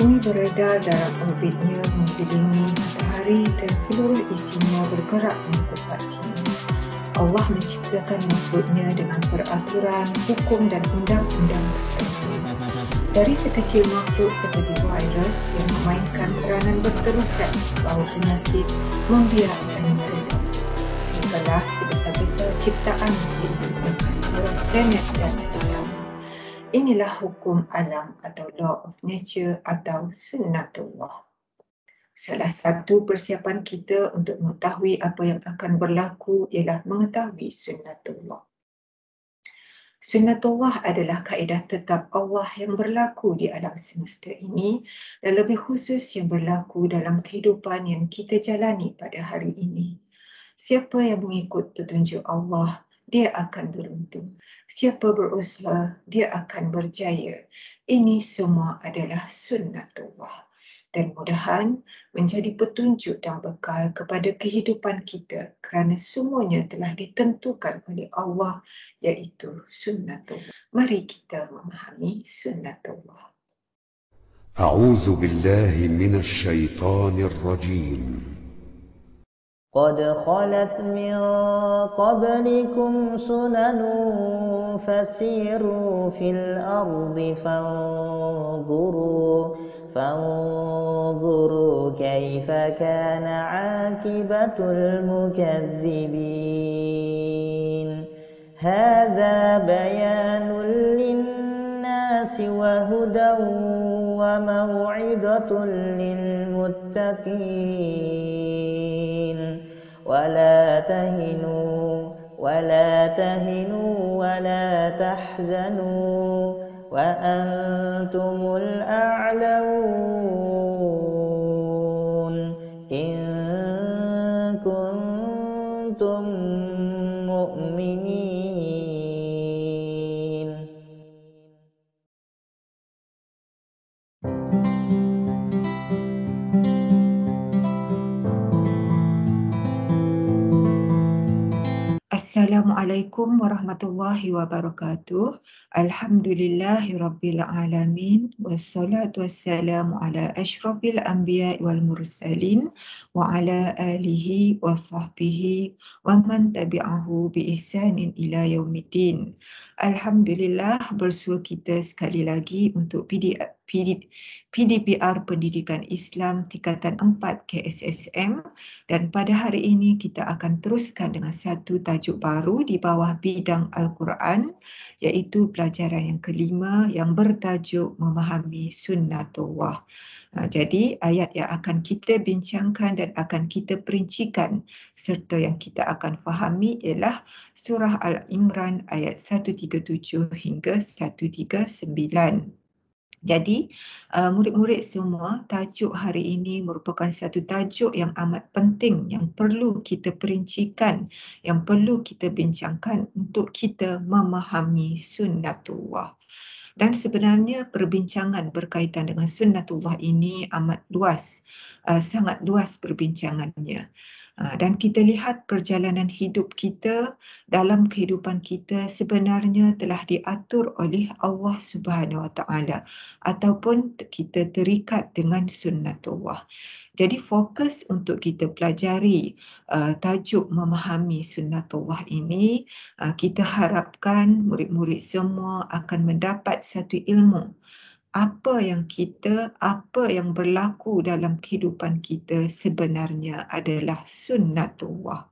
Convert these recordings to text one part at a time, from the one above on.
Bumi beredar dalam orbitnya mengelilingi matahari dan seluruh isinya bergerak mengikut sini. Allah menciptakan makhluknya dengan peraturan, hukum dan undang-undang tertentu. Dari sekecil makhluk seperti virus yang memainkan peranan berterusan membawa penyakit, membiak dan meredah, sehinggalah sebesar-besar ciptaan iaitu menghasilkan planet dan bintang. Inilah hukum alam atau law of nature atau sunnatullah. Salah satu persiapan kita untuk mengetahui apa yang akan berlaku ialah mengetahui sunnatullah. Sunnatullah adalah kaedah tetap Allah yang berlaku di alam semesta ini dan lebih khusus yang berlaku dalam kehidupan yang kita jalani pada hari ini. Siapa yang mengikut petunjuk Allah, dia akan beruntung. Siapa berusaha, dia akan berjaya. Ini semua adalah sunnatullah dan mudahan menjadi petunjuk dan bekal kepada kehidupan kita kerana semuanya telah ditentukan oleh Allah iaitu sunnatullah. Mari kita memahami sunnatullah. أعوذ بالله من الشيطان الرجيم قد خلت من قبلكم سنن فسيروا في الأرض فانظروا كيف كان عاقبة المكذبين هذا بيان للناس وهدى وموعظة للمتقين ولا تهنوا ولا تحزنوا وأنتم الأعلون إن كنتم مؤمنين. Assalamualaikum warahmatullahi wabarakatuh. Alhamdulillahirabbil alamin wassalatu wassalamu ala asyrafil anbiya'i wal mursalin wa ala alihi wa sahbihi wa man tabi'ahu bi ihsanin ila yaumiddin. Alhamdulillah, bersua kita sekali lagi untuk PDPR Pendidikan Islam Tingkatan 4 KSSM, dan pada hari ini kita akan teruskan dengan satu tajuk baru di bawah bidang Al-Quran, iaitu pelajaran yang kelima yang bertajuk Memahami Sunnatullah. Jadi ayat yang akan kita bincangkan dan akan kita perincikan serta yang kita akan fahami ialah surah Al-Imran ayat 137 hingga 139. Jadi, murid-murid semua, tajuk hari ini merupakan satu tajuk yang amat penting yang perlu kita perincikan, yang perlu kita bincangkan untuk kita memahami sunnatullah. Dan sebenarnya perbincangan berkaitan dengan sunnatullah ini amat luas, sangat luas perbincangannya. Dan kita lihat perjalanan hidup kita dalam kehidupan kita sebenarnya telah diatur oleh Allah Subhanahu Wa Taala ataupun kita terikat dengan sunnatullah. Jadi fokus untuk kita pelajari tajuk memahami sunnatullah ini, kita harapkan murid-murid semua akan mendapat satu ilmu. Apa yang berlaku dalam kehidupan kita sebenarnya adalah sunnatullah.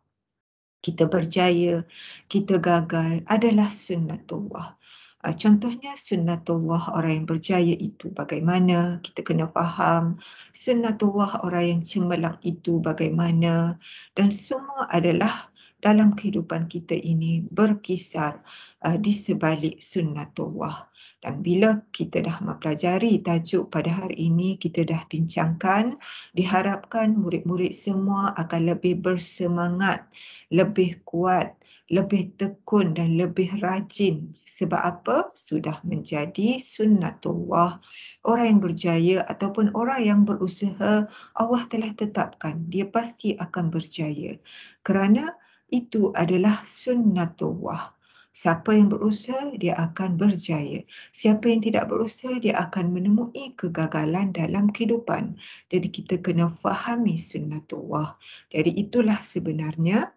Kita berjaya, kita gagal adalah sunnatullah. Contohnya sunnatullah orang yang berjaya itu bagaimana, kita kena faham. Sunnatullah orang yang cemerlang itu bagaimana. Dan semua adalah dalam kehidupan kita ini berkisar di sebalik sunnatullah. Dan bila kita dah mempelajari tajuk pada hari ini, kita dah bincangkan, diharapkan murid-murid semua akan lebih bersemangat, lebih kuat, lebih tekun dan lebih rajin. Sebab apa? Sudah menjadi sunnatullah. Orang yang berjaya ataupun orang yang berusaha, Allah telah tetapkan dia pasti akan berjaya. Kerana itu adalah sunnatullah. Siapa yang berusaha, dia akan berjaya. Siapa yang tidak berusaha, dia akan menemui kegagalan dalam kehidupan. Jadi kita kena fahami sunnatullah. Jadi itulah sebenarnya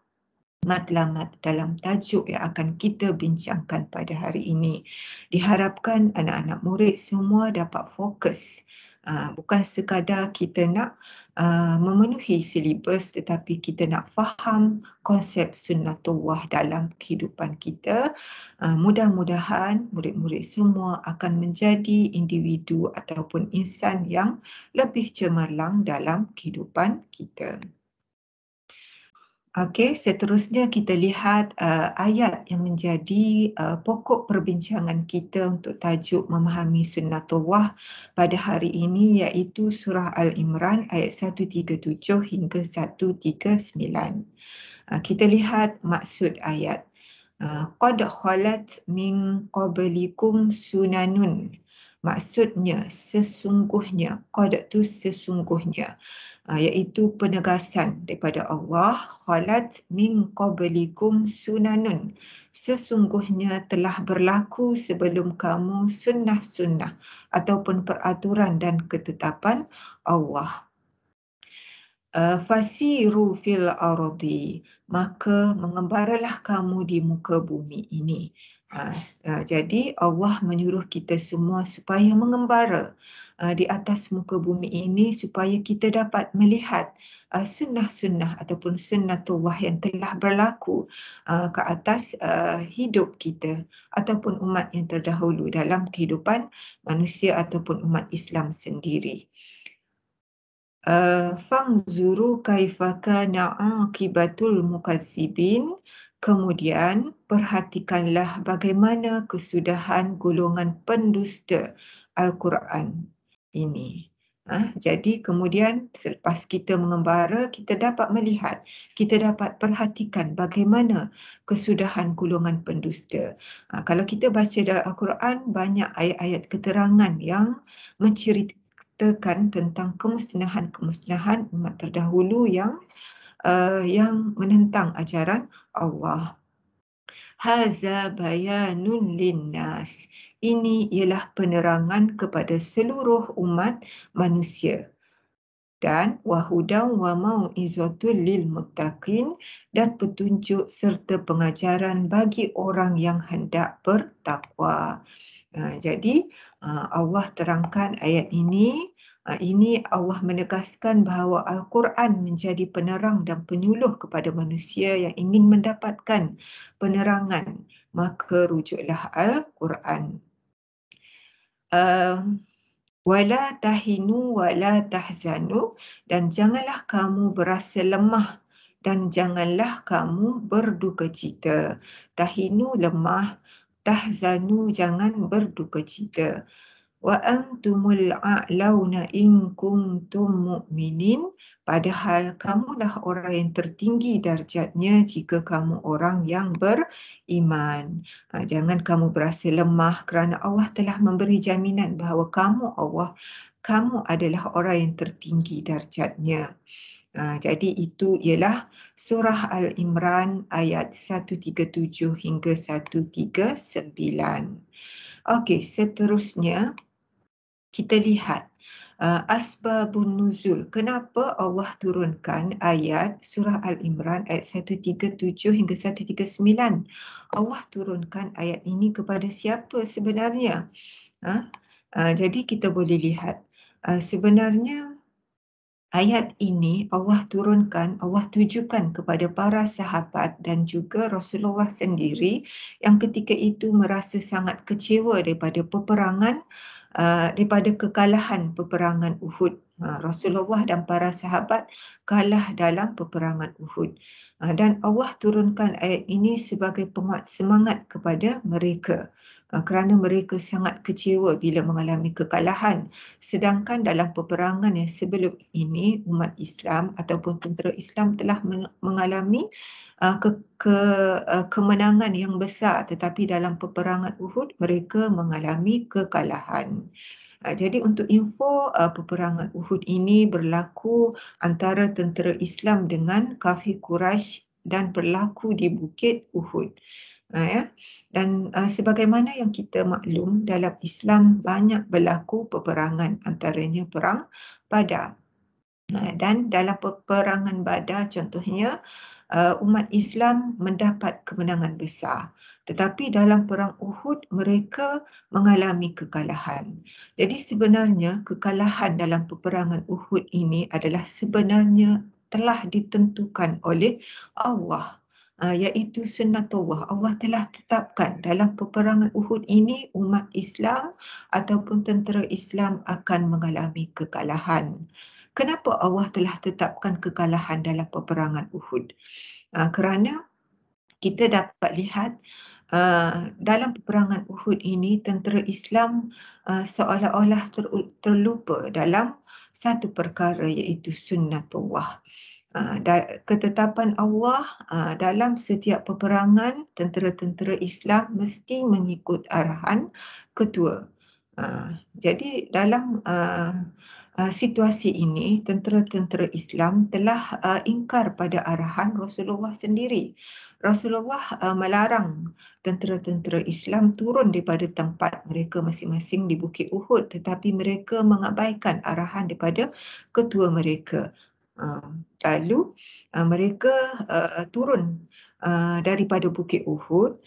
matlamat dalam tajuk yang akan kita bincangkan pada hari ini. Diharapkan anak-anak murid semua dapat fokus. Bukan sekadar kita nak memenuhi silibus, tetapi kita nak faham konsep sunnatullah dalam kehidupan kita. Mudah-mudahan murid-murid semua akan menjadi individu ataupun insan yang lebih cemerlang dalam kehidupan kita. Okey, seterusnya kita lihat ayat yang menjadi pokok perbincangan kita untuk tajuk memahami sunnatullah pada hari ini, iaitu surah Al-Imran ayat 137 hingga 139. Kita lihat maksud ayat. Qad khalat min qablikum sunanun. Maksudnya sesungguhnya, qad tu sesungguhnya, iaitu penegasan daripada Allah, khalat min qablikum sunanun, sesungguhnya telah berlaku sebelum kamu sunnah-sunnah ataupun peraturan dan ketetapan Allah. Fasiru fil ardi, maka mengembaralah kamu di muka bumi ini. Jadi Allah menyuruh kita semua supaya mengembara di atas muka bumi ini supaya kita dapat melihat sunnah-sunnah ataupun sunnatullah yang telah berlaku ke atas hidup kita ataupun umat yang terdahulu dalam kehidupan manusia ataupun umat Islam sendiri. Fangzuru kaifa kana aqibatul mukazzibin. Kemudian perhatikanlah bagaimana kesudahan golongan pendusta Al-Quran ini. Jadi kemudian selepas kita mengembara, kita dapat melihat, kita dapat perhatikan bagaimana kesudahan golongan pendusta. Kalau kita baca dalam Al-Quran, banyak ayat-ayat keterangan yang menceritakan tentang kemusnahan-kemusnahan umat terdahulu yang menentang ajaran Allah. Haza bayanun linnas. Ini ialah penerangan kepada seluruh umat manusia. Dan wahudan wa mau'izatul lil muttaqin, dan petunjuk serta pengajaran bagi orang yang hendak bertakwa. Jadi Allah terangkan ayat ini. Ini Allah menegaskan bahawa Al-Quran menjadi penerang dan penyuluh kepada manusia yang ingin mendapatkan penerangan. Maka rujuklah Al-Quran. Wala tahinu wala tahzanu, dan janganlah kamu berasa lemah dan janganlah kamu berduka cita. Tahinu lemah, tahzanu jangan berduka cita. Wa antumul a'launa in kuntum mu'minin, padahal kamulah orang yang tertinggi darjatnya jika kamu orang yang beriman. Jangan kamu berasa lemah kerana Allah telah memberi jaminan bahawa kamu adalah orang yang tertinggi darjatnya. Jadi itu ialah surah Al-Imran ayat 137 hingga 139. Okey, seterusnya kita lihat asbabun nuzul. Kenapa Allah turunkan ayat surah Al-Imran ayat 137 hingga 139? Allah turunkan ayat ini kepada siapa sebenarnya? Jadi kita boleh lihat sebenarnya ayat ini Allah turunkan, Allah tujukan kepada para sahabat dan juga Rasulullah sendiri yang ketika itu merasa sangat kecewa daripada daripada kekalahan peperangan Uhud. Rasulullah dan para sahabat kalah dalam peperangan Uhud. Dan Allah turunkan ayat ini sebagai penguat semangat kepada mereka. Kerana mereka sangat kecewa bila mengalami kekalahan. Sedangkan dalam peperangan yang sebelum ini, umat Islam ataupun tentera Islam telah mengalami kemenangan yang besar, tetapi dalam peperangan Uhud mereka mengalami kekalahan. Jadi untuk info, peperangan Uhud ini berlaku antara tentera Islam dengan kafir Quraisy dan berlaku di Bukit Uhud. Ya. Dan sebagaimana yang kita maklum, dalam Islam banyak berlaku peperangan, antaranya perang Badar. Dan dalam peperangan Badar contohnya, umat Islam mendapat kemenangan besar. Tetapi dalam perang Uhud mereka mengalami kekalahan. Jadi sebenarnya kekalahan dalam peperangan Uhud ini adalah sebenarnya telah ditentukan oleh Allah, iaitu sunnatullah. Allah telah tetapkan dalam peperangan Uhud ini umat Islam ataupun tentera Islam akan mengalami kekalahan. Kenapa Allah telah tetapkan kekalahan dalam peperangan Uhud? Kerana kita dapat lihat dalam peperangan Uhud ini tentera Islam seolah-olah terlupa dalam satu perkara, iaitu sunnatullah. Ketetapan Allah dalam setiap peperangan, tentera-tentera Islam mesti mengikut arahan ketua. Jadi dalam situasi ini, tentera-tentera Islam telah ingkar pada arahan Rasulullah sendiri. Rasulullah melarang tentera-tentera Islam turun daripada tempat mereka masing-masing di Bukit Uhud, tetapi mereka mengabaikan arahan daripada ketua mereka. Lalu mereka turun daripada Bukit Uhud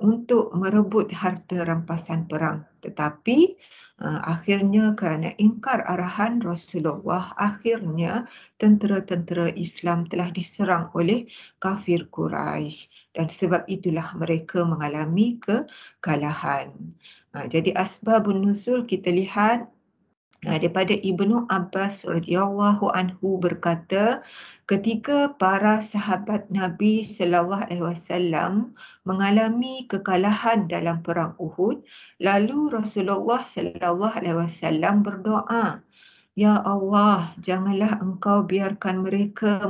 untuk merebut harta rampasan perang. Tetapi akhirnya kerana ingkar arahan Rasulullah, akhirnya tentera-tentera Islam telah diserang oleh kafir Quraisy, dan sebab itulah mereka mengalami kekalahan. Jadi asbabun nuzul kita lihat daripada Ibnu Abbas radhiyallahu anhu berkata, ketika para sahabat Nabi sallallahu alaihi wasallam mengalami kekalahan dalam perang Uhud, lalu Rasulullah sallallahu alaihi wasallam berdoa, "Ya Allah, janganlah Engkau biarkan mereka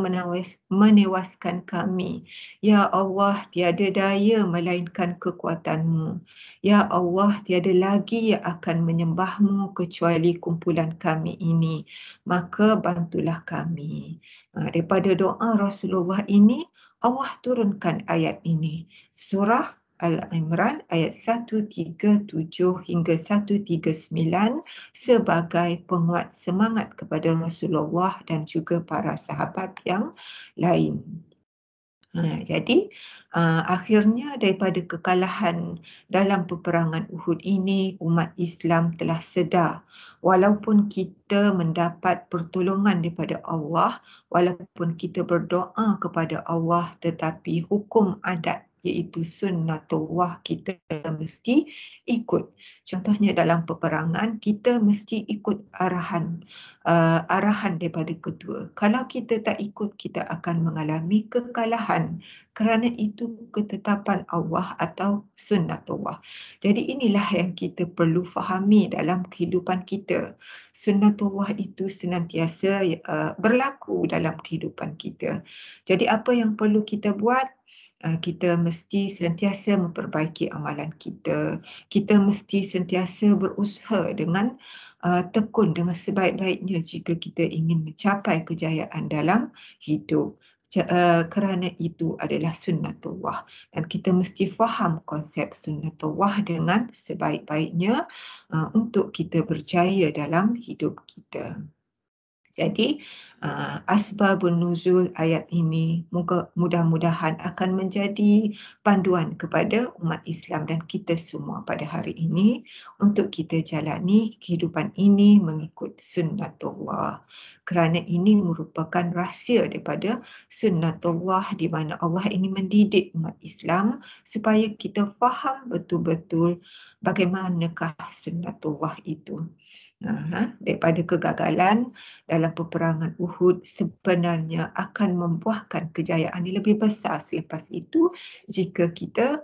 menewaskan kami. Ya Allah, tiada daya melainkan kekuatan-Mu. Ya Allah, tiada lagi yang akan menyembah-Mu kecuali kumpulan kami ini. Maka bantulah kami." Daripada doa Rasulullah ini, Allah turunkan ayat ini. Surah Al-Imran ayat 137 hingga 139 sebagai penguat semangat kepada Rasulullah dan juga para sahabat yang lain. Jadi akhirnya daripada kekalahan dalam peperangan Uhud ini, umat Islam telah sedar walaupun kita mendapat pertolongan daripada Allah, walaupun kita berdoa kepada Allah, tetapi hukum adat iaitu sunnatullah kita mesti ikut. Contohnya dalam peperangan, kita mesti ikut arahan daripada ketua. Kalau kita tak ikut, kita akan mengalami kekalahan. Kerana itu ketetapan Allah atau sunnatullah. Jadi inilah yang kita perlu fahami dalam kehidupan kita. Sunnatullah itu senantiasa berlaku dalam kehidupan kita. Jadi apa yang perlu kita buat? Kita mesti sentiasa memperbaiki amalan kita. Kita mesti sentiasa berusaha dengan tekun dengan sebaik-baiknya jika kita ingin mencapai kejayaan dalam hidup. Kerana itu adalah sunnatullah, dan kita mesti faham konsep sunnatullah dengan sebaik-baiknya untuk kita berjaya dalam hidup kita. Jadi asbabun nuzul ayat ini mudah-mudahan akan menjadi panduan kepada umat Islam dan kita semua pada hari ini untuk kita jalani kehidupan ini mengikut sunnatullah. Kerana ini merupakan rahsia daripada sunnatullah, di mana Allah ini mendidik umat Islam supaya kita faham betul-betul bagaimanakah sunnatullah itu. Daripada kegagalan dalam peperangan Uhud sebenarnya akan membuahkan kejayaan yang lebih besar selepas itu jika kita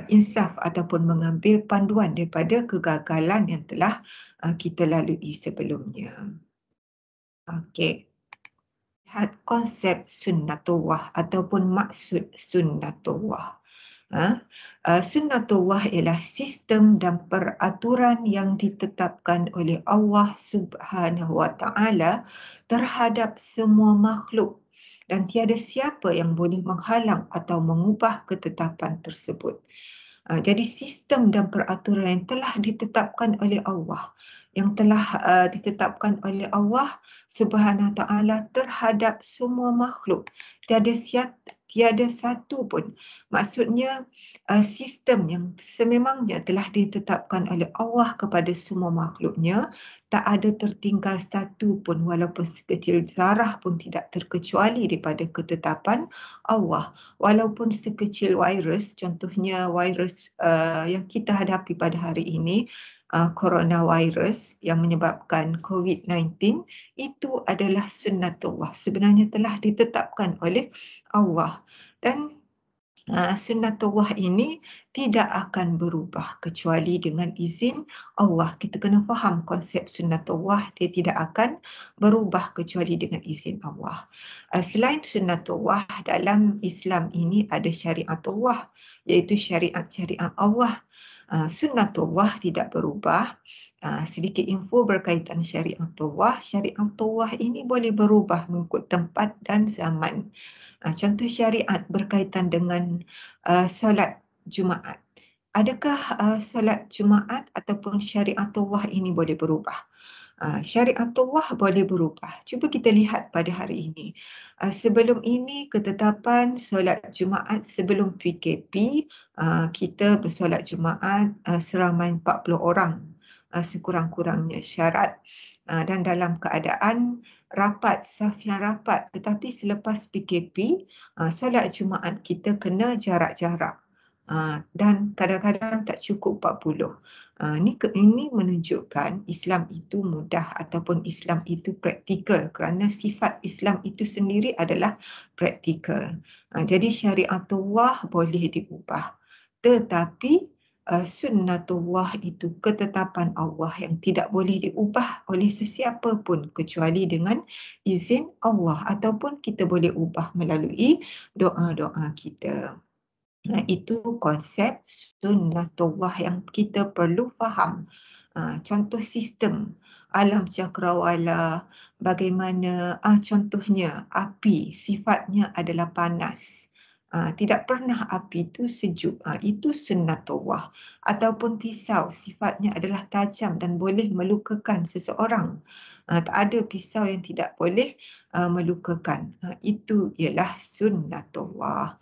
insaf ataupun mengambil panduan daripada kegagalan yang telah kita lalui sebelumnya. Okey. Lihat konsep sunnatullah ataupun maksud sunnatullah. Sunnatullah ialah sistem dan peraturan yang ditetapkan oleh Allah Subhanahu Wa Taala terhadap semua makhluk dan tiada siapa yang boleh menghalang atau mengubah ketetapan tersebut. Jadi sistem dan peraturan yang telah ditetapkan oleh Allah, yang telah ditetapkan oleh Allah Subhanahu Wa Taala terhadap semua makhluk, tiada satu pun. Maksudnya sistem yang sememangnya telah ditetapkan oleh Allah kepada semua makhluknya, tak ada tertinggal satu pun walaupun sekecil zarah pun tidak terkecuali daripada ketetapan Allah. Walaupun sekecil virus, contohnya virus yang kita hadapi pada hari ini, coronavirus yang menyebabkan COVID-19, itu adalah sunnatullah. Sebenarnya telah ditetapkan oleh Allah. Dan sunnatullah ini tidak akan berubah kecuali dengan izin Allah. Kita kena faham konsep sunnatullah, dia tidak akan berubah kecuali dengan izin Allah. Selain sunnatullah, dalam Islam ini ada syariatullah, iaitu syariat-syariat Allah. Sunnatullah tidak berubah. Sedikit info berkaitan syariatullah. Syariatullah ini boleh berubah mengikut tempat dan zaman. Contoh syariat berkaitan dengan solat Jumaat. Adakah solat Jumaat ataupun syariatullah ini boleh berubah? Syariatullah boleh berubah. Cuba kita lihat pada hari ini. Sebelum ini ketetapan solat Jumaat sebelum PKP, kita bersolat Jumaat seramai 40 orang sekurang-kurangnya syarat. Dan dalam keadaan rapat, saf yang rapat. Tetapi selepas PKP, solat Jumaat kita kena jarak-jarak. Dan kadang-kadang tak cukup 40. Ini menunjukkan Islam itu mudah ataupun Islam itu praktikal, kerana sifat Islam itu sendiri adalah praktikal. Jadi syariatullah boleh diubah. Tetapi sunnatullah itu ketetapan Allah yang tidak boleh diubah oleh sesiapa pun kecuali dengan izin Allah, ataupun kita boleh ubah melalui doa-doa kita. Itu konsep sunnatullah yang kita perlu faham. Contoh sistem alam cakrawala, bagaimana contohnya api sifatnya adalah panas. Tidak pernah api itu sejuk. Itu sunnatullah. Ataupun pisau sifatnya adalah tajam dan boleh melukakan seseorang. Tak ada pisau yang tidak boleh melukakan. Itu ialah sunnatullah.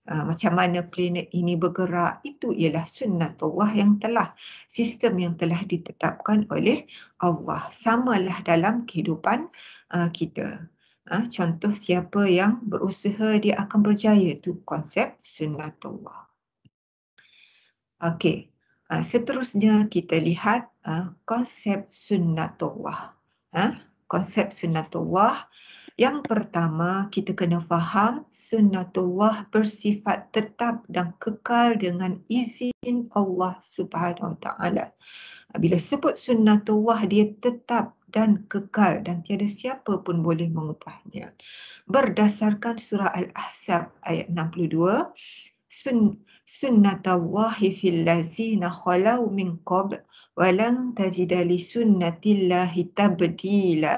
Macam mana planet ini bergerak, itu ialah sunnatullah yang telah, sistem yang telah ditetapkan oleh Allah. Samalah dalam kehidupan kita. Contoh siapa yang berusaha dia akan berjaya, itu konsep sunnatullah. Okey, seterusnya kita lihat konsep sunnatullah. Konsep sunnatullah. Yang pertama, kita kena faham sunnatullah bersifat tetap dan kekal dengan izin Allah Subhanahu Wa Taala. Bila sebut sunnatullah, dia tetap dan kekal dan tiada siapa pun boleh mengubahnya. Berdasarkan surah Al-Ahzab ayat 62, sunnatallahi fil lazina khalau min qabl wa lan tajida li sunnatillahi tabdila.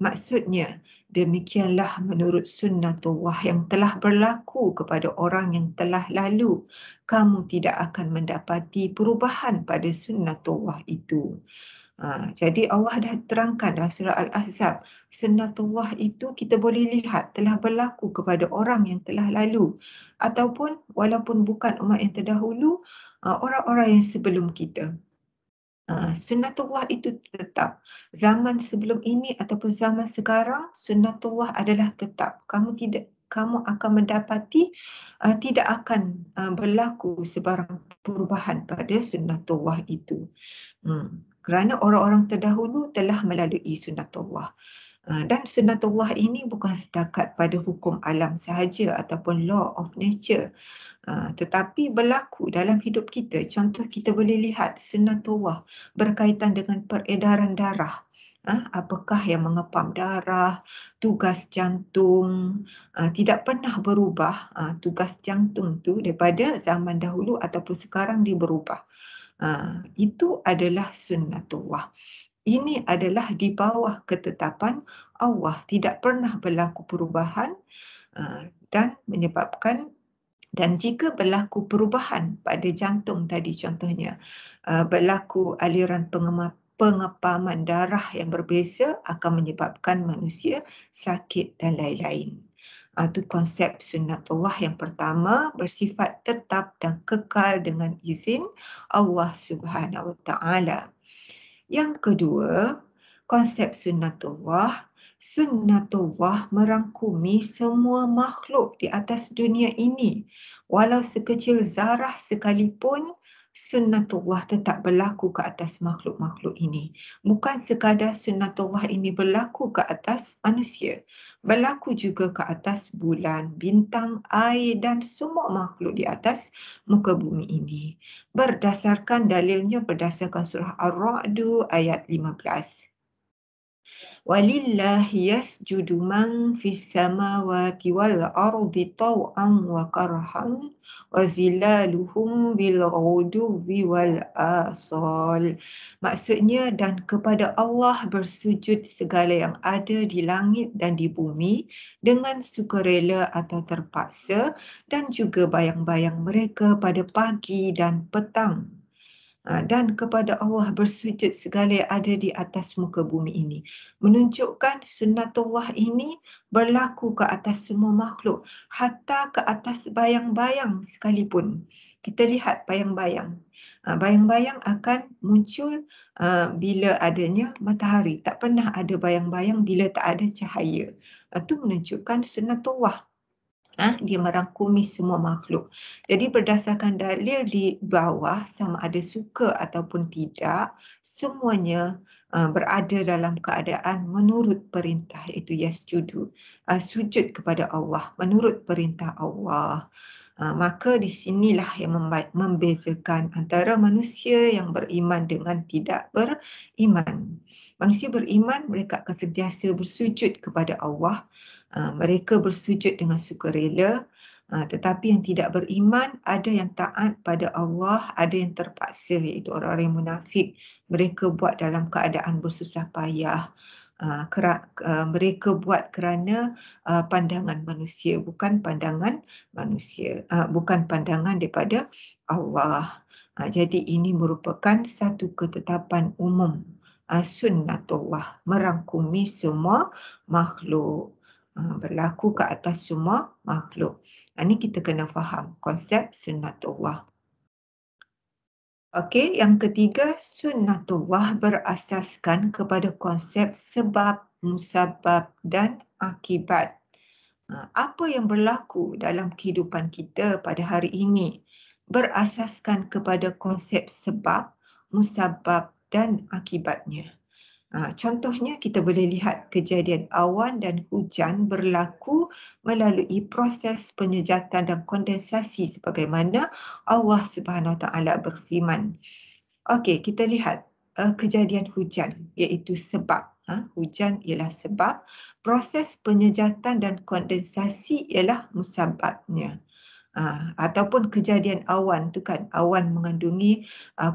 Maksudnya, demikianlah menurut sunnatullah yang telah berlaku kepada orang yang telah lalu. Kamu tidak akan mendapati perubahan pada sunnatullah itu. Jadi Allah dah terangkan dalam surah Al-Ahzab, sunnatullah itu kita boleh lihat telah berlaku kepada orang yang telah lalu. Ataupun walaupun bukan umat yang terdahulu, orang-orang yang sebelum kita. Sunnatullah itu tetap. Zaman sebelum ini ataupun zaman sekarang, sunnatullah adalah tetap. Kamu akan mendapati tidak akan berlaku sebarang perubahan pada sunnatullah itu. Kerana orang-orang terdahulu telah melalui sunnatullah. Dan sunnatullah ini bukan setakat pada hukum alam sahaja ataupun law of nature. Tetapi berlaku dalam hidup kita. Contoh kita boleh lihat sunnatullah berkaitan dengan peredaran darah. Apakah yang mengepam darah, tugas jantung, tidak pernah berubah. Tugas jantung tu daripada zaman dahulu ataupun sekarang dia berubah. Itu adalah sunnatullah. Ini adalah di bawah ketetapan Allah. Tidak pernah berlaku perubahan dan menyebabkan, dan jika berlaku perubahan pada jantung tadi contohnya, berlaku aliran pengepaman darah yang berbeza akan menyebabkan manusia sakit dan lain-lain. Itu konsep sunnatullah yang pertama, bersifat tetap dan kekal dengan izin Allah Subhanahu Wa Taala. Yang kedua, konsep sunnatullah. Sunnatullah merangkumi semua makhluk di atas dunia ini. Walau sekecil zarah sekalipun, sunnatullah tetap berlaku ke atas makhluk-makhluk ini. Bukan sekadar sunnatullah ini berlaku ke atas manusia, berlaku juga ke atas bulan, bintang, air dan semua makhluk di atas muka bumi ini. Berdasarkan dalilnya berdasarkan surah Ar-Ra'd ayat 15. Walillahi yasjudu man fis samawati wal ardi taw'an wa karhan wa zilaluhum bil ghuduwi wal asal. Maksudnya, dan kepada Allah bersujud segala yang ada di langit dan di bumi dengan sukarela atau terpaksa, dan juga bayang-bayang mereka pada pagi dan petang. Dan kepada Allah bersujud segala yang ada di atas muka bumi ini. Menunjukkan sunnatullah ini berlaku ke atas semua makhluk, hatta ke atas bayang-bayang sekalipun. Kita lihat bayang-bayang. Bayang-bayang akan muncul bila adanya matahari. Tak pernah ada bayang-bayang bila tak ada cahaya. Itu menunjukkan sunnatullah. Dia merangkumi semua makhluk. Jadi berdasarkan dalil di bawah, sama ada suka ataupun tidak, semuanya berada dalam keadaan menurut perintah, iaitu yasjudu, sujud kepada Allah menurut perintah Allah. Maka di sinilah yang membezakan antara manusia yang beriman dengan tidak beriman. Manusia beriman, mereka akan sentiasa bersujud kepada Allah. Mereka bersujud dengan sukarela, tetapi yang tidak beriman ada yang taat pada Allah, ada yang terpaksa, iaitu orang-orang yang munafik. Mereka buat dalam keadaan bersusah payah. Mereka buat kerana pandangan manusia, bukan pandangan manusia, bukan pandangan daripada Allah. Jadi ini merupakan satu ketetapan umum. Sunnatullah merangkumi semua makhluk. Berlaku ke atas semua makhluk. Ini kita kena faham konsep sunnatullah. Okey, yang ketiga, sunnatullah berasaskan kepada konsep sebab, musabab dan akibat. Apa yang berlaku dalam kehidupan kita pada hari ini berasaskan kepada konsep sebab, musabab dan akibatnya. Contohnya, kita boleh lihat kejadian awan dan hujan berlaku melalui proses penyejatan dan kondensasi sebagaimana Allah Subhanahu Wa Taala berfirman. Okey, kita lihat kejadian hujan, iaitu sebab. Hujan ialah sebab, proses penyejatan dan kondensasi ialah musababnya. Ataupun kejadian awan tu kan, awan mengandungi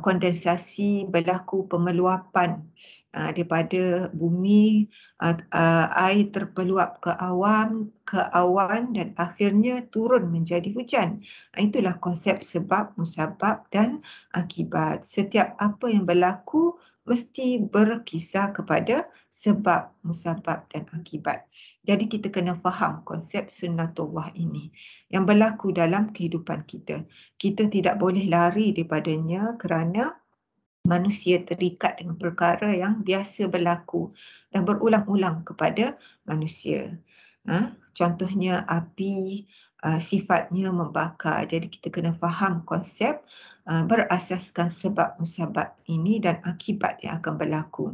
kondensasi, berlaku pemeluapan daripada bumi, air terpeluap ke awan dan akhirnya turun menjadi hujan. Itulah konsep sebab, musabab dan akibat. Setiap apa yang berlaku mesti berkisar kepada sebab, musabab dan akibat. Jadi kita kena faham konsep sunnatullah ini yang berlaku dalam kehidupan kita. Kita tidak boleh lari daripadanya kerana manusia terikat dengan perkara yang biasa berlaku dan berulang-ulang kepada manusia. Contohnya api, sifatnya membakar. Jadi kita kena faham konsep berasaskan sebab musabab ini dan akibat yang akan berlaku.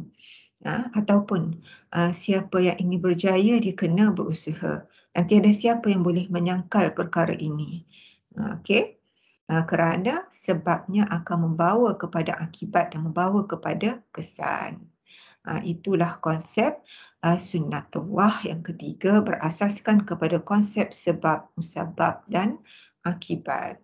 Ataupun siapa yang ingin berjaya, dia kena berusaha. Dan tiada siapa yang boleh menyangkal perkara ini. Okey? Kerana sebabnya akan membawa kepada akibat dan membawa kepada kesan. Itulah konsep sunnatullah yang ketiga, berasaskan kepada konsep sebab, musabab dan akibat.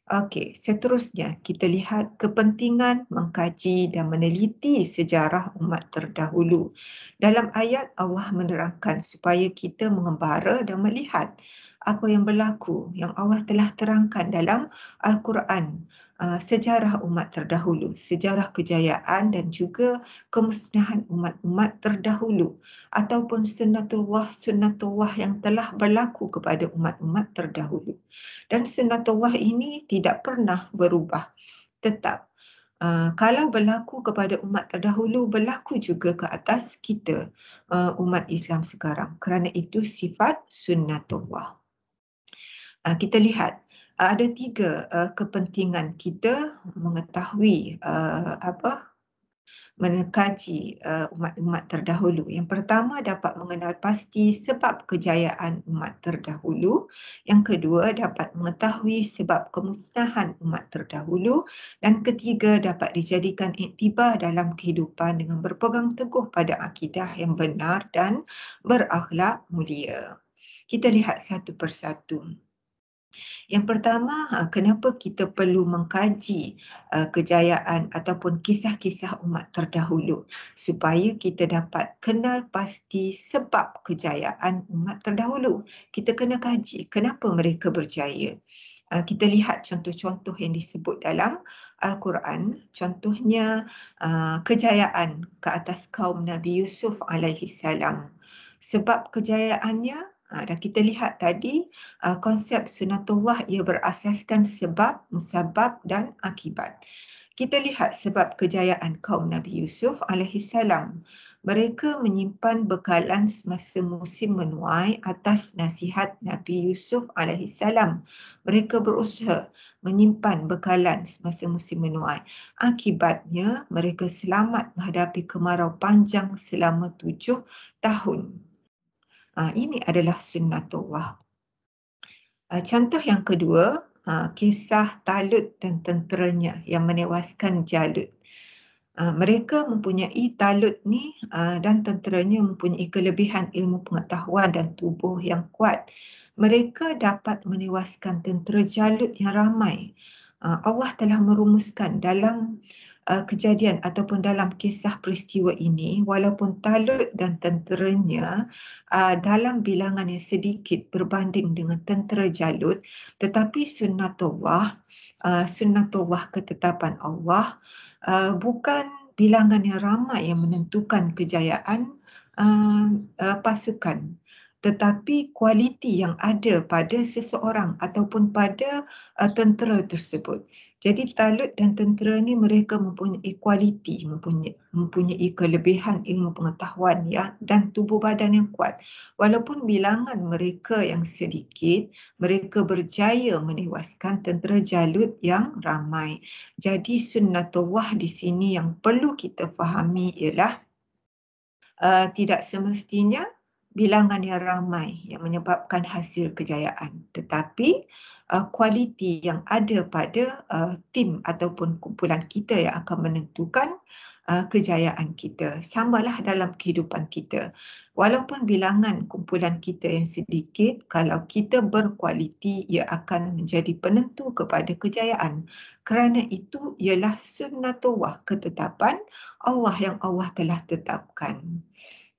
Okey, seterusnya kita lihat kepentingan mengkaji dan meneliti sejarah umat terdahulu. Dalam ayat Allah menerangkan supaya kita mengembara dan melihat apa yang berlaku yang Allah telah terangkan dalam Al-Quran, sejarah umat terdahulu, sejarah kejayaan dan juga kemusnahan umat-umat terdahulu ataupun sunnatullah yang telah berlaku kepada umat-umat terdahulu. Dan sunnatullah ini tidak pernah berubah, tetap. Kalau berlaku kepada umat terdahulu, berlaku juga ke atas kita, umat Islam sekarang. Kerana itu sifat sunnatullah. Kita lihat ada 3 kepentingan kita mengetahui mengkaji umat-umat terdahulu. Yang pertama, dapat mengenal pasti sebab kejayaan umat terdahulu. Yang kedua, dapat mengetahui sebab kemusnahan umat terdahulu. Dan ketiga, dapat dijadikan iktibar dalam kehidupan dengan berpegang teguh pada akidah yang benar dan berakhlak mulia. Kita lihat satu persatu. Yang pertama, kenapa kita perlu mengkaji kejayaan ataupun kisah-kisah umat terdahulu supaya kita dapat kenal pasti sebab kejayaan umat terdahulu. Kita kena kaji kenapa mereka berjaya. Kita lihat contoh-contoh yang disebut dalam Al-Quran. Contohnya kejayaan ke atas kaum Nabi Yusuf alaihi salam. Sebab kejayaannya, dan kita lihat tadi konsep sunnatullah ia berasaskan sebab, musabab dan akibat. Kita lihat sebab kejayaan kaum Nabi Yusuf alaihi salam. Mereka menyimpan bekalan semasa musim menuai atas nasihat Nabi Yusuf alaihi salam. Mereka berusaha menyimpan bekalan semasa musim menuai. Akibatnya mereka selamat menghadapi kemarau panjang selama 7 tahun. Ini adalah sunnatullah. Contoh yang kedua, kisah Talut dan tenteranya yang menewaskan Jalut. Mereka mempunyai Talut ni dan tenteranya mempunyai kelebihan ilmu pengetahuan dan tubuh yang kuat. Mereka dapat menewaskan tentera Jalut yang ramai. Allah telah merumuskan dalam kejadian ataupun dalam kisah peristiwa ini, walaupun Talut dan tenteranya dalam bilangan yang sedikit berbanding dengan tentera Jalut, tetapi sunnatullah ketetapan Allah, bukan bilangan yang ramai yang menentukan kejayaan pasukan, tetapi kualiti yang ada pada seseorang ataupun pada tentera tersebut. Jadi Talut dan tentera ni mereka mempunyai kualiti, mempunyai kelebihan ilmu pengetahuan dan tubuh badan yang kuat. Walaupun bilangan mereka yang sedikit, mereka berjaya menewaskan tentera Jalut yang ramai. Jadi sunnatullah di sini yang perlu kita fahami ialah tidak semestinya bilangan yang ramai yang menyebabkan hasil kejayaan, tetapi kualiti yang ada pada tim ataupun kumpulan kita yang akan menentukan kejayaan kita. Samalah dalam kehidupan kita. Walaupun bilangan kumpulan kita yang sedikit, kalau kita berkualiti, ia akan menjadi penentu kepada kejayaan. Kerana itu ialah sunnatullah, ketetapan Allah yang Allah telah tetapkan.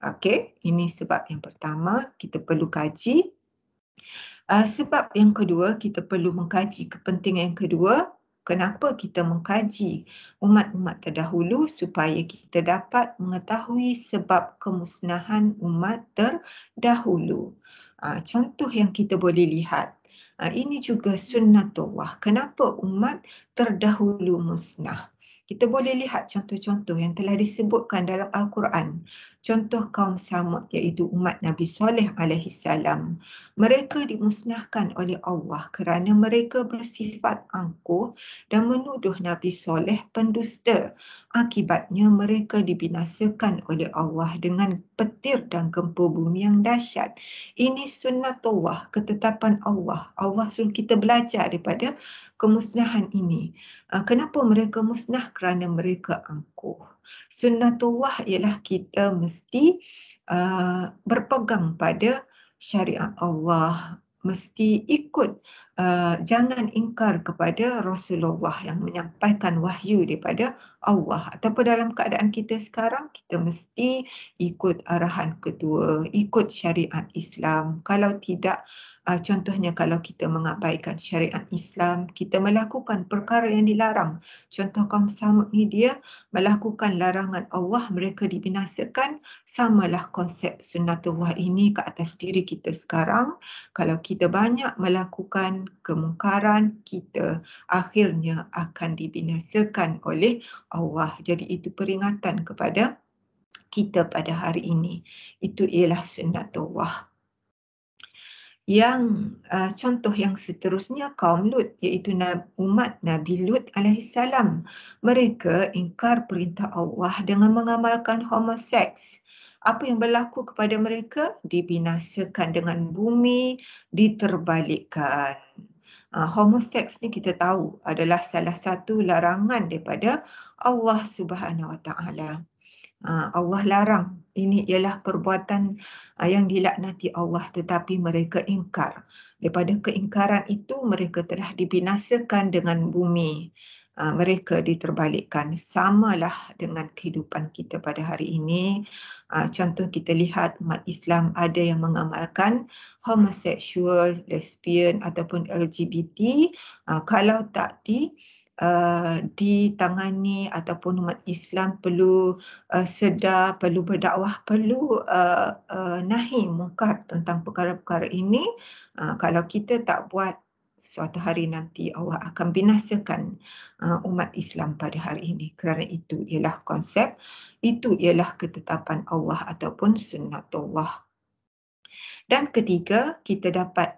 Okey, ini sebab yang pertama, kita perlu kaji. Sebab yang kedua, kita perlu mengkaji kepentingan yang kedua. Kenapa kita mengkaji umat-umat terdahulu? Supaya kita dapat mengetahui sebab kemusnahan umat terdahulu. Contoh yang kita boleh lihat. Ini juga sunnatullah. Kenapa umat terdahulu musnah? Kita boleh lihat contoh-contoh yang telah disebutkan dalam Al-Quran. Contoh kaum Samud, iaitu umat Nabi Saleh alaihi salam. Mereka dimusnahkan oleh Allah kerana mereka bersifat angkuh dan menuduh Nabi Saleh pendusta. Akibatnya mereka dibinasakan oleh Allah dengan petir dan gempa bumi yang dahsyat. Ini sunnatullah, ketetapan Allah. Allah suruh kita belajar daripada kemusnahan ini. Kenapa mereka musnah? Kerana mereka angkuh. Sunnatullah ialah kita mesti berpegang pada syariat Allah, mesti ikut jangan ingkar kepada Rasulullah yang menyampaikan wahyu daripada Allah. Ataupun dalam keadaan kita sekarang, kita mesti ikut arahan ketua, ikut syariat Islam. Kalau tidak, contohnya kalau kita mengabaikan syariat Islam, kita melakukan perkara yang dilarang. Contoh kaum Samud ni, dia melakukan larangan Allah, mereka dibinasakan. Samalah konsep sunnatullah ini ke atas diri kita sekarang. Kalau kita banyak melakukan kemungkaran, kita akhirnya akan dibinasakan oleh Allah. Jadi itu peringatan kepada kita pada hari ini. Itu ialah sunnatullah. Yang contoh yang seterusnya kaum Lut, iaitu umat Nabi Lut alaihissalam. Mereka ingkar perintah Allah dengan mengamalkan homoseks. Apa yang berlaku kepada mereka? Dibinasakan dengan bumi, diterbalikkan. Homoseks ni kita tahu adalah salah satu larangan daripada Allah Subhanahu Wa Taala. Allah larang. Ini ialah perbuatan yang dilaknati Allah, tetapi mereka ingkar. Daripada keingkaran itu, mereka telah dibinasakan dengan bumi. Mereka diterbalikkan. Samalah dengan kehidupan kita pada hari ini. Contoh kita lihat umat Islam ada yang mengamalkan homoseksual, lesbian ataupun LGBT. Kalau tak ditangani ataupun umat Islam perlu sedar, perlu berdakwah, perlu nahi mungkar tentang perkara-perkara ini. Kalau kita tak buat, suatu hari nanti Allah akan binasakan umat Islam pada hari ini. Kerana itu ialah konsep, itu ialah ketetapan Allah ataupun sunnatullah. Dan ketiga, kita dapat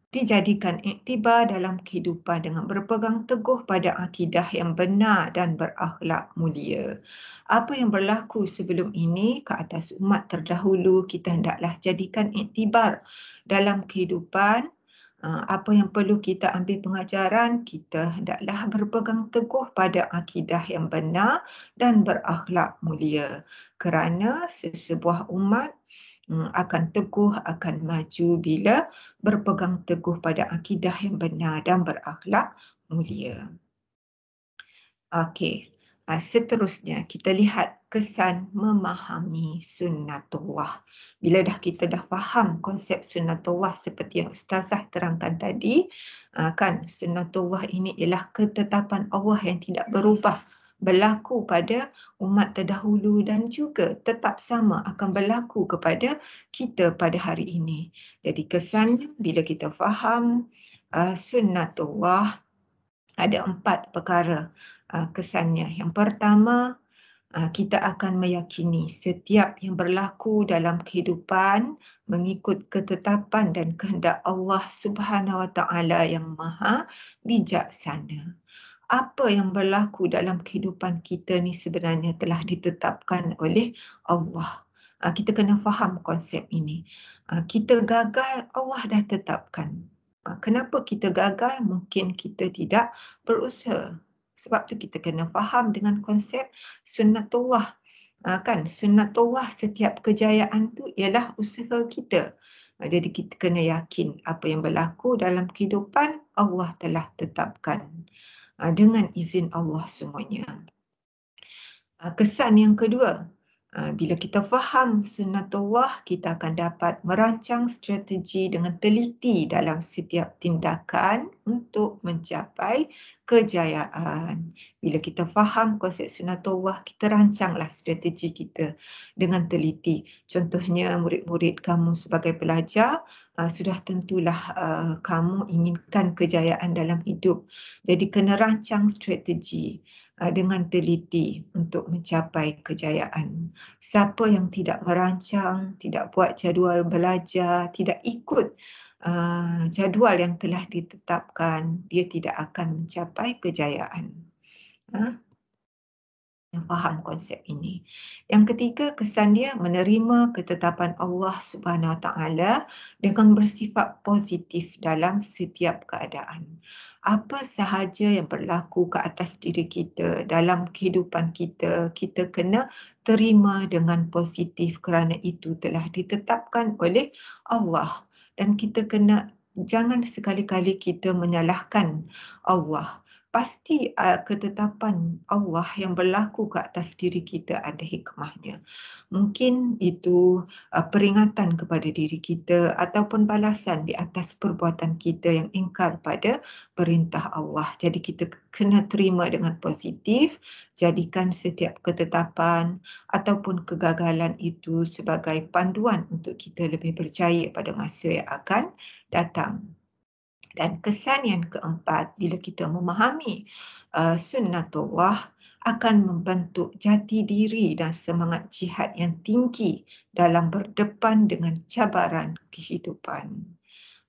dijadikan iktibar dalam kehidupan dengan berpegang teguh pada akidah yang benar dan berakhlak mulia. Apa yang berlaku sebelum ini ke atas umat terdahulu, kita hendaklah jadikan iktibar dalam kehidupan. Apa yang perlu kita ambil pengajaran, kita hendaklah berpegang teguh pada akidah yang benar dan berakhlak mulia. Kerana sesebuah umat akan teguh, akan maju bila berpegang teguh pada akidah yang benar dan berakhlak mulia. Okey, seterusnya kita lihat kesan memahami sunnatullah. Bila kita dah faham konsep sunnatullah seperti yang Ustazah terangkan tadi, kan sunnatullah ini ialah ketetapan Allah yang tidak berubah, berlaku pada umat terdahulu dan juga tetap sama akan berlaku kepada kita pada hari ini. Jadi kesannya bila kita faham sunnatullah, ada 4 perkara kesannya. Yang pertama, kita akan meyakini setiap yang berlaku dalam kehidupan mengikut ketetapan dan kehendak Allah Subhanahu Wa Taala yang Maha Bijaksana. Apa yang berlaku dalam kehidupan kita ni sebenarnya telah ditetapkan oleh Allah. Kita kena faham konsep ini. Kita gagal, Allah dah tetapkan. Kenapa kita gagal? Mungkin kita tidak berusaha. Sebab tu kita kena faham dengan konsep sunnatullah. Kan, sunnatullah, setiap kejayaan tu ialah usaha kita. Jadi kita kena yakin apa yang berlaku dalam kehidupan Allah telah tetapkan. Dengan izin Allah semuanya. Kesan yang kedua, bila kita faham sunnatullah, kita akan dapat merancang strategi dengan teliti dalam setiap tindakan untuk mencapai kejayaan. Bila kita faham konsep sunnatullah, kita rancanglah strategi kita dengan teliti. Contohnya, murid-murid kamu sebagai pelajar, sudah tentulah kamu inginkan kejayaan dalam hidup. Jadi kena rancang strategi dengan teliti untuk mencapai kejayaan. Siapa yang tidak merancang, tidak buat jadual belajar, tidak ikut jadual yang telah ditetapkan, dia tidak akan mencapai kejayaan. Yang faham konsep ini. Yang ketiga, kesan dia menerima ketetapan Allah Subhanahu Wa Taala dengan bersifat positif dalam setiap keadaan. Apa sahaja yang berlaku ke atas diri kita dalam kehidupan kita, kita kena terima dengan positif kerana itu telah ditetapkan oleh Allah. Dan kita kena jangan sekali-kali kita menyalahkan Allah. Pasti ketetapan Allah yang berlaku ke atas diri kita ada hikmahnya. Mungkin itu peringatan kepada diri kita ataupun balasan di atas perbuatan kita yang ingkar pada perintah Allah. Jadi kita kena terima dengan positif, jadikan setiap ketetapan ataupun kegagalan itu sebagai panduan untuk kita lebih percaya pada masa yang akan datang. Dan kesan yang keempat, bila kita memahami sunnatullah, akan membentuk jati diri dan semangat jihad yang tinggi dalam berdepan dengan cabaran kehidupan.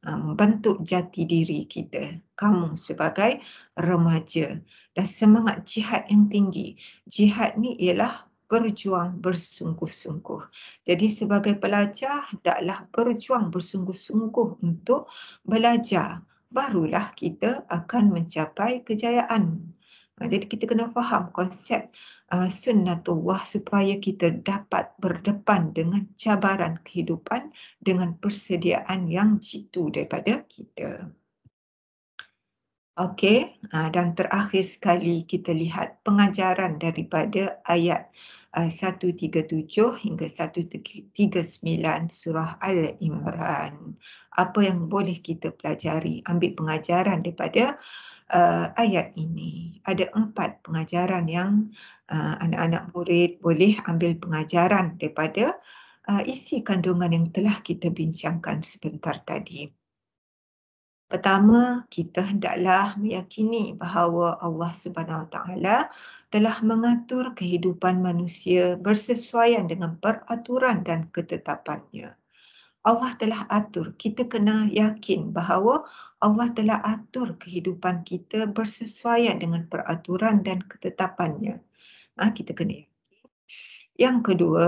Membentuk jati diri kita, kamu sebagai remaja, dan semangat jihad yang tinggi. Jihad ni ialah berjuang bersungguh-sungguh. Jadi sebagai pelajar, hendaklah berjuang bersungguh-sungguh untuk belajar. Barulah kita akan mencapai kejayaan. Jadi kita kena faham konsep sunnatullah supaya kita dapat berdepan dengan cabaran kehidupan dengan persediaan yang jitu daripada kita. Okey, dan terakhir sekali kita lihat pengajaran daripada ayat 137 hingga 139 surah Al-Imran. Apa yang boleh kita pelajari, ambil pengajaran daripada ayat ini. Ada 4 pengajaran yang anak-anak murid boleh ambil pengajaran daripada isi kandungan yang telah kita bincangkan sebentar tadi. Pertama, kita hendaklah meyakini bahawa Allah Subhanahu Wa Taala telah mengatur kehidupan manusia bersesuaian dengan peraturan dan ketetapannya. Allah telah atur. Kita kena yakin bahawa Allah telah atur kehidupan kita bersesuaian dengan peraturan dan ketetapannya. Kita kena yakin. Yang kedua,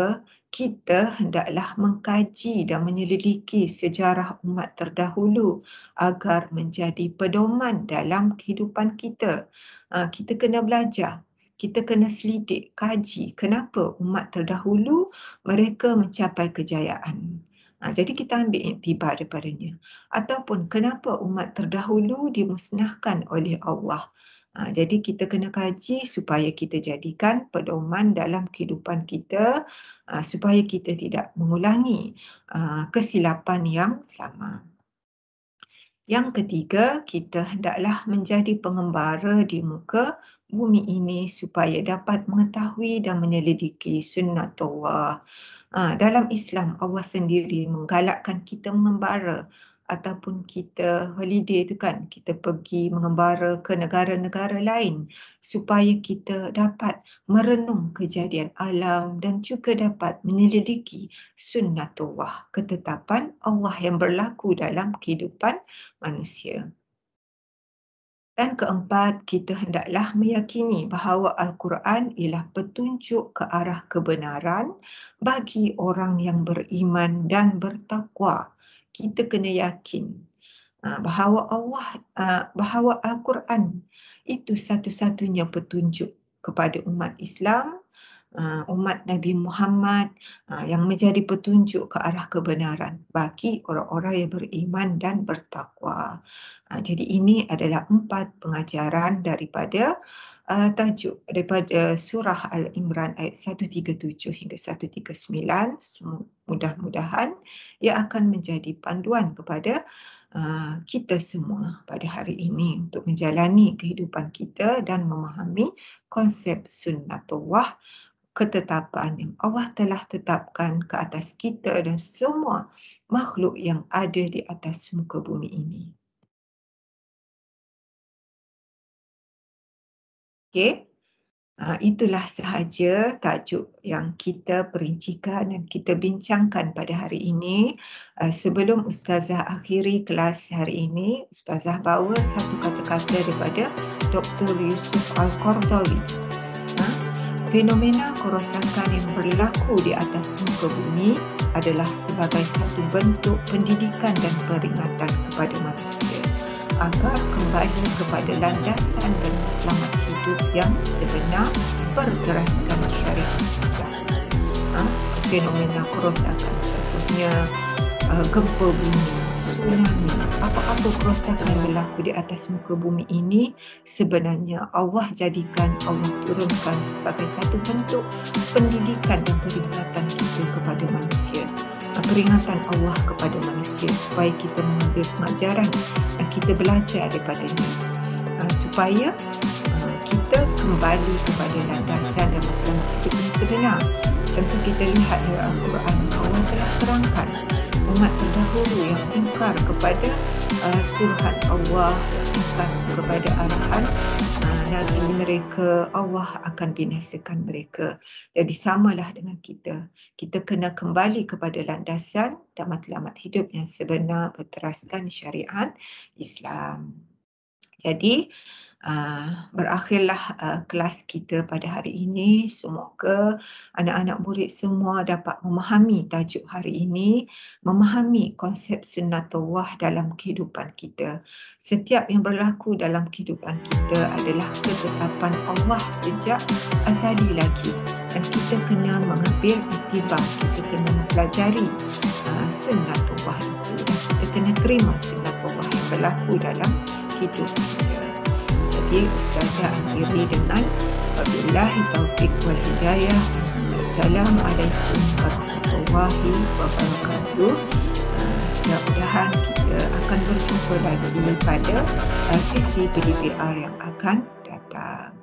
kita hendaklah mengkaji dan menyelidiki sejarah umat terdahulu agar menjadi pedoman dalam kehidupan kita. Kita kena belajar. Kita kena selidik, kaji kenapa umat terdahulu mereka mencapai kejayaan. Jadi kita ambil iktibar daripadanya. Ataupun kenapa umat terdahulu dimusnahkan oleh Allah. Jadi kita kena kaji supaya kita jadikan pedoman dalam kehidupan kita supaya kita tidak mengulangi kesilapan yang sama. Yang ketiga, kita hendaklah menjadi pengembara di muka bumi ini supaya dapat mengetahui dan menyelidiki sunnatullah. Dalam Islam, Allah sendiri menggalakkan kita mengembara ataupun kita holiday tu kan, kita pergi mengembara ke negara-negara lain supaya kita dapat merenung kejadian alam dan juga dapat menyelidiki sunnatullah, ketetapan Allah yang berlaku dalam kehidupan manusia. Dan keempat, kita hendaklah meyakini bahawa Al-Quran ialah petunjuk ke arah kebenaran bagi orang yang beriman dan bertakwa. Kita kena yakin bahawa bahawa Al-Quran itu satu-satunya petunjuk kepada umat Islam, umat Nabi Muhammad yang menjadi petunjuk ke arah kebenaran bagi orang-orang yang beriman dan bertakwa. Jadi ini adalah 4 pengajaran daripada tajuk daripada surah Al-Imran ayat 137 hingga 139. Mudah-mudahan ia akan menjadi panduan kepada kita semua pada hari ini untuk menjalani kehidupan kita dan memahami konsep sunnatullah, ketetapan yang Allah telah tetapkan ke atas kita dan semua makhluk yang ada di atas muka bumi ini. Okey, itulah sahaja tajuk yang kita perincikan dan kita bincangkan pada hari ini. Sebelum Ustazah akhiri kelas hari ini, Ustazah bawa satu kata-kata daripada Dr. Yusuf Al-Qardawi. Fenomena kerosakan yang berlaku di atas muka bumi adalah sebagai satu bentuk pendidikan dan peringatan kepada manusia agar kembali kepada landasan dan selamat hidup yang sebenar berteraskan syariat Islam. Fenomena kerosakan contohnya gempa bumi, tsunami, apa-apa kerosakan berlaku di atas muka bumi ini, sebenarnya Allah jadikan, Allah turunkan sebagai satu bentuk pendidikan dan peringatan kita kepada manusia. Peringatan Allah kepada manusia supaya kita mengambil pelajaran dan kita belajar daripadanya, supaya kita kembali kepada landasan dan matlamat hidup yang sebenar. Contoh kita lihat dalam Al-Quran, Allah telah terangkan umat terdahulu yang ingkar kepada suruhan Allah, ingkar kepada arahan Nabi mereka, Allah akan binasakan mereka. Jadi samalah dengan kita. Kita kena kembali kepada landasan dan matlamat hidup yang sebenar berteraskan syariat Islam. Jadi berakhirlah kelas kita pada hari ini. Semoga anak-anak murid semua dapat memahami tajuk hari ini, memahami konsep sunnatullah dalam kehidupan kita. Setiap yang berlaku dalam kehidupan kita adalah ketetapan Allah sejak azali lagi, dan kita kena mengambil iktibar, kita kena mempelajari sunnatullah itu, dan kita kena terima sunnatullah yang berlaku dalam hidup kita. Jadi Ustazah akhiri dengan wabillahi taufiq wal hidayah. Assalamualaikum warahmatullahi wabarakatuh. Mudah-mudahan kita akan berjumpa lagi pada sesi PDPR yang akan datang.